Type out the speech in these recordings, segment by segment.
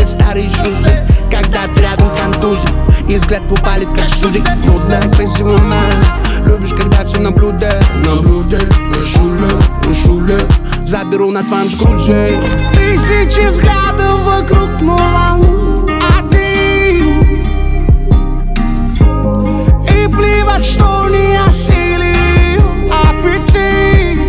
опять старые шлюзы. Когда ты рядом контузит, и взгляд упалит как судик. Нудная, красивая, любишь, когда все наблюдает. Шуле, заберу на твоем скрузе. Тысячи взглядов вокруг, но волну один. И плевать, что не осилил аппетит.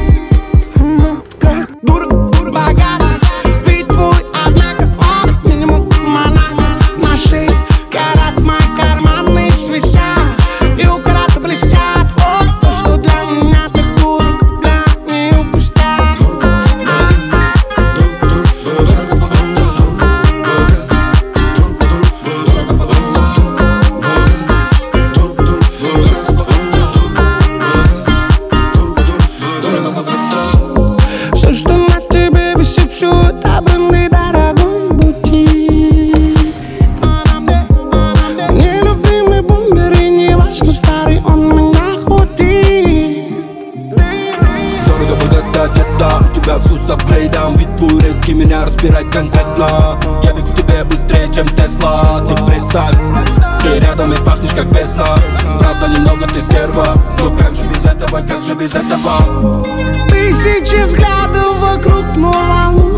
Дура, богат, ведь твой, однако он минимум монах. На шее карат, мои карманы свистят, и у карата блестят. Вот то, что для меня так дорого, для нее пустят. Все, что на тебе висит, все это бренды, дорогой бутик. Нелюбимый бумер, и не важно, старый он меня худит. Дорого богато где-то, у тебя все с апгрейдом. Ведь твой редкий меня разбирать конкретно. Я бегу к тебе быстрее, чем Тесла. Ты представь, ты рядом и пахнешь как весна. Правда, немного ты стерва, но как же без этого, как же без этого? Тысячи взглядов вокруг, но волну